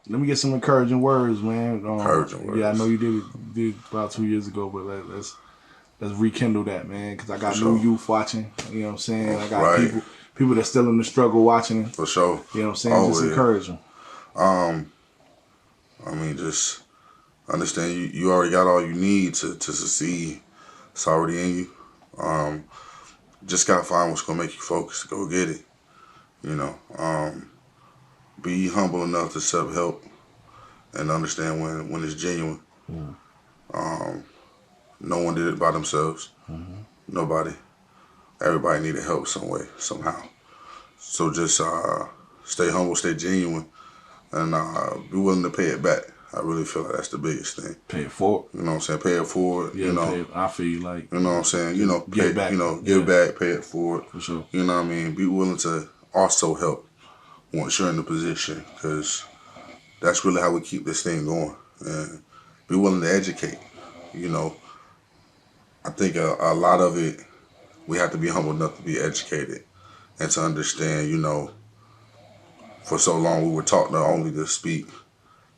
let me get some encouraging words, man. Encouraging words. Yeah, I know you did about 2 years ago, but let's rekindle that, man. Because I got For new sure. youth watching. You know what I'm saying? I got Right. people that's still in the struggle watching. For sure. You know what I'm saying? Oh, Just yeah. encourage them. I mean, just understand you already got all you need to succeed. It's already in you. Just gotta find what's gonna make you focus. Go get it. You know. Be humble enough to accept help and understand when it's genuine. No one did it by themselves. Nobody. Everybody needed help some way, somehow. So just stay humble, stay genuine, and be willing to pay it back. I really feel like that's the biggest thing. Pay it forward. You know what I'm saying? Pay it forward. Yeah, you know. pay it, I feel you like. You know what I'm saying? You know, give back. Give back, pay it forward. For sure. You know what I mean? Be willing to also help once you're in the position, because that's really how we keep this thing going. And be willing to educate. You know, I think a lot of it, we have to be humble enough to be educated and to understand, you know, for so long we were taught not only to speak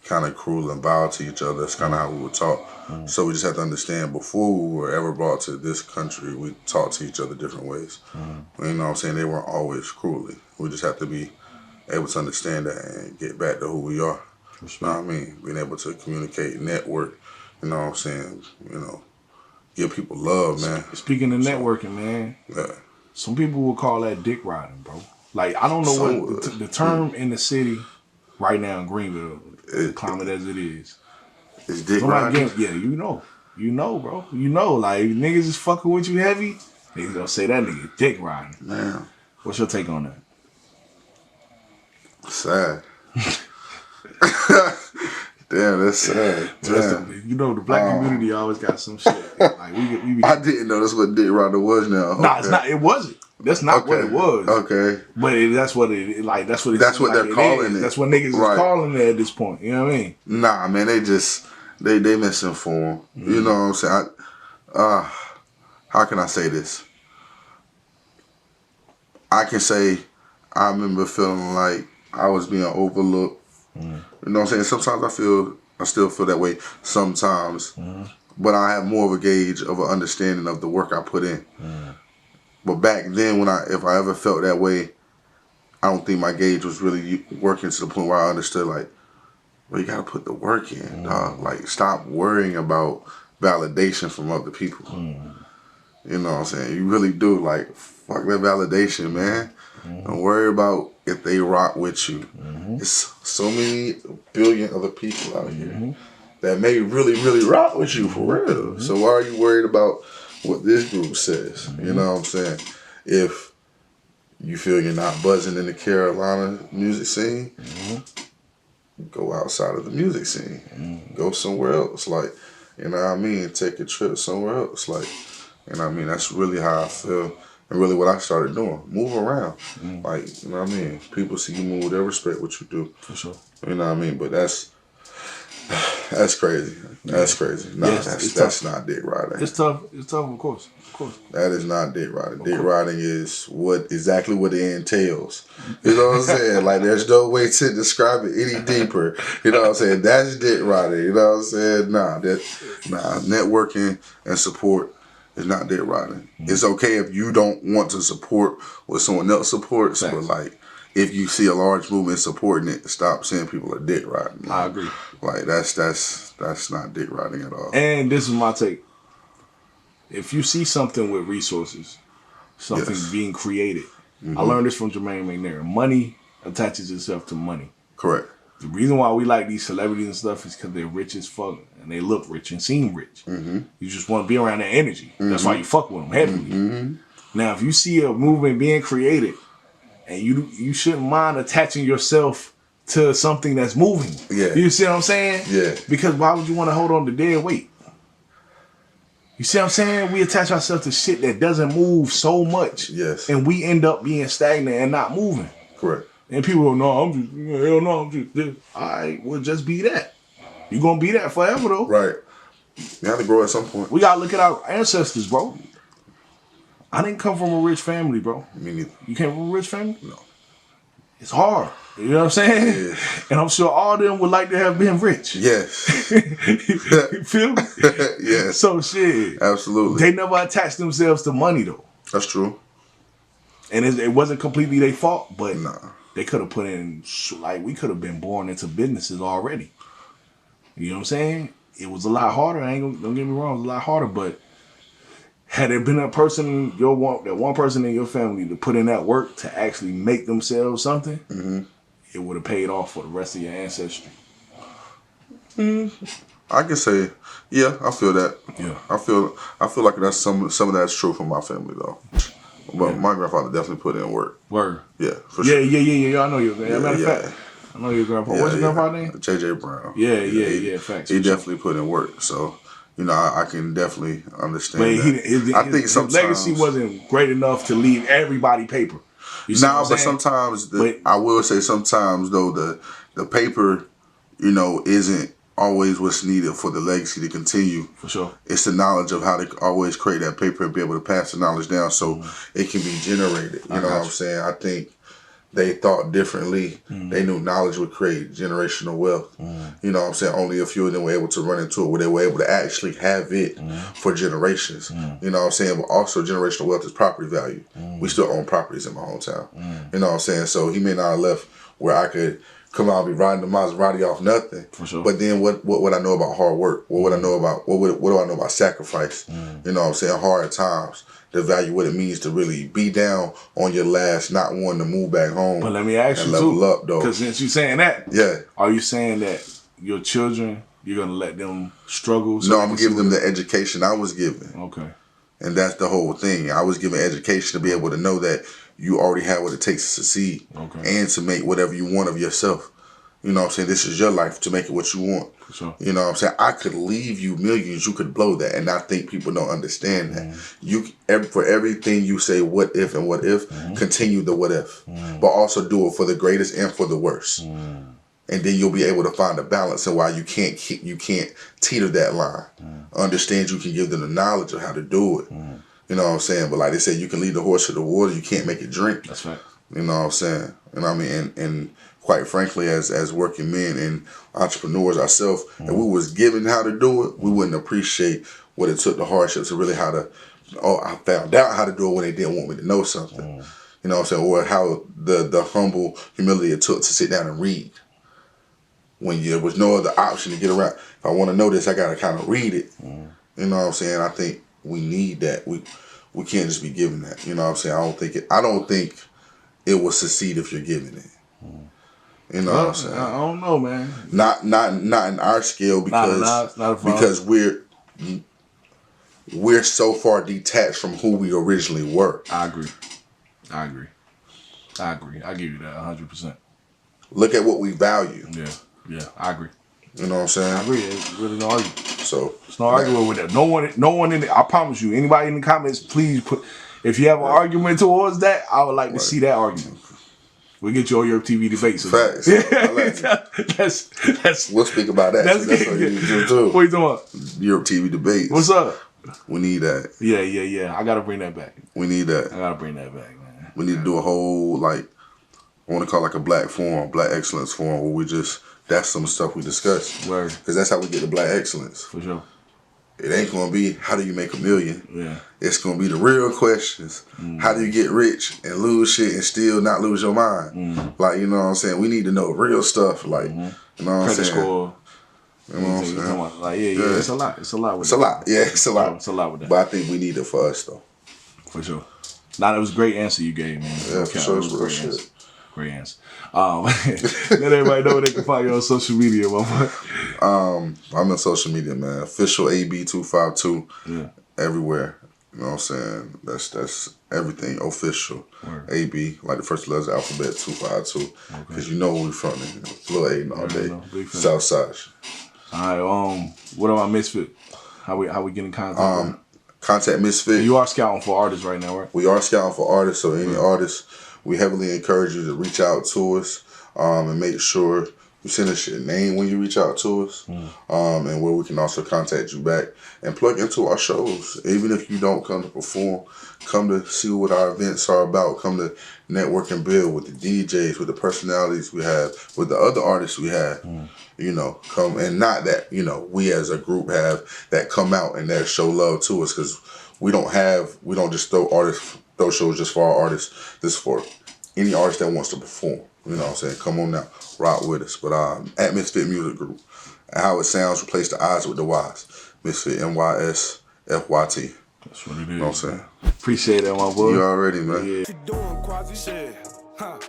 kind of cruel and vile to each other. That's kind of how we were taught. So we just have to understand, before we were ever brought to this country, we talked to each other different ways. You know what I'm saying? They weren't always cruelly. We just have to be able to understand that and get back to who we are. You know what I mean? Being able to communicate, network, you know what I'm saying? You know, give people love, man. Speaking of networking, man. Yeah. Some people will call that dick riding, bro. Like, I don't know what the term in the city right now in Greenville, the climate as it is. It's dick riding? Yeah, you know, bro. You know, like, niggas is fucking with you heavy, niggas gonna say that nigga dick riding. Man. What's your take on that? Sad. Damn, that's sad. You know, the black community always got some shit. Like, we I didn't know that's what dick riding was now. Nah, it's not. It wasn't. That's not what it was. Okay. But that's what it like. That's what. That's what they're calling it. That's what niggas is calling it at this point. You know what I mean? Nah, man. They just they misinformed. You know what I'm saying? How can I say this? I can say I remember feeling like I was being overlooked. You know what I'm saying? Sometimes I still feel that way sometimes, but I have more of a gauge of an understanding of the work I put in. But back then, if I ever felt that way, I don't think my gauge was really working to the point where I understood, like, well, you gotta put the work in, dog. Like, stop worrying about validation from other people. You know what I'm saying? You really do. Like, fuck that validation, man. Don't worry about if they rock with you. It's so many billion other people out here that may really, really rock with you for real. So why are you worried about what this group says? You know what I'm saying? If you feel you're not buzzing in the Carolina music scene, go outside of the music scene. Go somewhere else. Like, you know what I mean? Take a trip somewhere else. Like, you know what I mean? That's really how I feel. And really what I started doing. Move around. Like, you know what I mean? People see you move, they respect what you do. For sure. You know what I mean? But that's crazy. That's crazy. Nah, that's not dick riding. It's tough. It's tough, of course. Of course. That is not dick riding. Dick riding is exactly what it entails. You know what I'm saying? Like, there's no way to describe it any deeper. You know what I'm saying? That's dick riding. You know what I'm saying? Nah, networking and support is not dick riding. It's okay if you don't want to support what someone else supports, but like, if you see a large movement supporting it, stop saying people are dick riding. I agree. Like, that's not dick riding at all. And this is my take. If you see something with resources, something being created, I learned this from Jermaine McNair. Money attaches itself to money. Correct. The reason why we like these celebrities and stuff is because they're rich as fuck and they look rich and seem rich. You just want to be around that energy. That's why you fuck with them heavily. Now, if you see a movement being created and you shouldn't mind attaching yourself to something that's moving. Yeah. You see what I'm saying? Yeah. Because why would you want to hold on to dead weight? You see what I'm saying? We attach ourselves to shit that doesn't move so much. Yes. And we end up being stagnant and not moving. Correct. And people go, no, I'm just this. All right, well, just be that. You're going to be that forever, though. Right. You have to grow at some point. We got to look at our ancestors, bro. I didn't come from a rich family, bro. Me neither. You came from a rich family? No. it's hard. You know what I'm saying? Yeah. And I'm sure all of them would like to have been rich. Yes. You feel me? Yes. So shit. Absolutely. They never attached themselves to money though. That's true. And it wasn't completely their fault, but Nah. they could have put in, like, we could have been born into businesses already. You know what I'm saying? It was a lot harder. Don't get me wrong, it was a lot harder, but had there been a person, that one person in your family to put in that work to actually make themselves something, it would have paid off for the rest of your ancestry. I can say, yeah, I feel that. Yeah. I feel like that's some of that's true for my family though. But my grandfather definitely put in work. Word. Yeah, for Yeah, sure. yeah. I know your grandfather. Matter of yeah. fact, I know your grandfather. What's your grandfather's name? J.J. Brown. Yeah. Facts. He definitely put in work. So, I can definitely understand But that. I think his sometimes legacy wasn't great enough to leave everybody paper. You see what I'm but saying? sometimes I will say sometimes though the paper, isn't always what's needed for the legacy to continue. For sure. It's the knowledge of how to always create that paper and be able to pass the knowledge down so it can be generated. You know what I'm saying? I think they thought differently. They knew knowledge would create generational wealth. You know what I'm saying? Only a few of them were able to run into it where they were able to actually have it for generations. You know what I'm saying? But also generational wealth is property value. We still own properties in my hometown. You know what I'm saying? So he may not have left where I could come out and be riding the Maserati off nothing. For sure. But then what would I know about hard work? What would I know about what do I know about sacrifice? You know what I'm saying? Hard times. To value what it means to really be down on your last, not wanting to move back home. But let me ask you level too, up though. because since you're saying that, Yeah. are you saying that your children, you're gonna let them struggle? No, I'm giving them the education I was given. Okay. And that's the whole thing. I was given education to be able to know that you already have what it takes to succeed. Okay. And to make whatever you want of yourself. You know what I'm saying? This is your life to make it what you want. For sure. You know what I'm saying? I could leave you millions. You could blow that. And I think people don't understand that. For everything you say, what if and what if, continue the what if. But also do it for the greatest and for the worst. And then you'll be able to find a balance in why you can't teeter that line. Understand you can give them the knowledge of how to do it. You know what I'm saying? But like they said, you can lead the horse to the water. You can't make it drink. That's right. You know what I'm saying? And I mean, and quite frankly, as working men and entrepreneurs ourselves, if we was given how to do it, we wouldn't appreciate what it took, the hardships, to really I found out how to do it when they didn't want me to know something. You know what I'm saying? Or how the humble humility it took to sit down and read. When there was no other option to get around. If I want to know this, I got to kind of read it. You know what I'm saying? I think we need that. We can't just be given that. You know what I'm saying? I don't think it will succeed if you're giving it. You know what I'm saying? I don't know, man. Not in our scale because we're so far detached from who we originally were. I agree. I give you that 100%. Look at what we value. Yeah, I agree. You know what I'm saying? I agree. There's really no argument. So there's no argument with that. No one in the, I promise you, anybody in the comments, please put, if you have an argument towards that, I would like to see that argument. We'll get you on your TV debates. Facts. I like that's we'll speak about that. That's what you do too. What you talking about? Europe TV debates. What's up? We need that. Yeah. I gotta bring that back. We need that. I gotta bring that back, man. We need to do a whole, I want to call it like a black forum, black excellence forum, where we just, that's some stuff we discuss. Word. Because that's how we get to black excellence. For sure. It ain't going to be, how do you make $1 million? Yeah. It's going to be the real questions. How do you get rich and lose shit and still not lose your mind? You know what I'm saying? We need to know real stuff. You know what I'm saying? Credit score. You know what I'm saying? Yeah. It's a lot. It's a lot with It's a lot. Yeah, it's a lot. It's a lot with that. But I think we need it for us, though. For sure. Nah, that was a great answer you gave, man. Yeah, for sure. That was a great answer. Great answer. Let everybody know where they can find you on social media, my boy. I'm on social media, man. Official AB252. Yeah. Everywhere. You know what I'm saying? That's everything official. Word. AB, like the first letters of the alphabet, 252. Because you know where we from. Little Aiden all day. Southside. All right. What about Misfit? How we get in contact? Contact Misfit. You are scouting for artists right now, right? We are scouting for artists, so any artists, we heavily encourage you to reach out to us and make sure, You send us your name when you reach out to us, and where we can also contact you back and plug into our shows. Even if you don't come to perform, come to see what our events are about. Come to network and build with the DJs, with the personalities we have, with the other artists we have. You know, come and not that, you know, we as a group have that come out and that show love to us, because we don't just throw shows just for our artists. This is for any artist that wants to perform. You know what I'm saying? Come on now, rock with us. But at Misfit Music Group, and how it sounds, replace the I's with the Y's. Misfit, MYSFYT. That's what it is. You know what I'm saying? Appreciate that, my boy. You already, man. Yeah. What you doing, Quasi? Shit. Huh.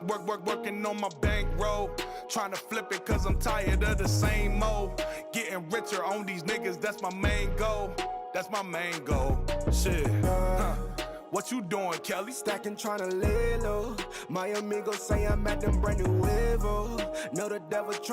Working on my bankroll. Trying to flip it cause I'm tired of the same old. Getting richer on these niggas, that's my main goal. That's my main goal. Shit. Huh. What you doing, Kelly? Stacking, tryna lay low. My amigos say I'm at them brand new level. Know the devil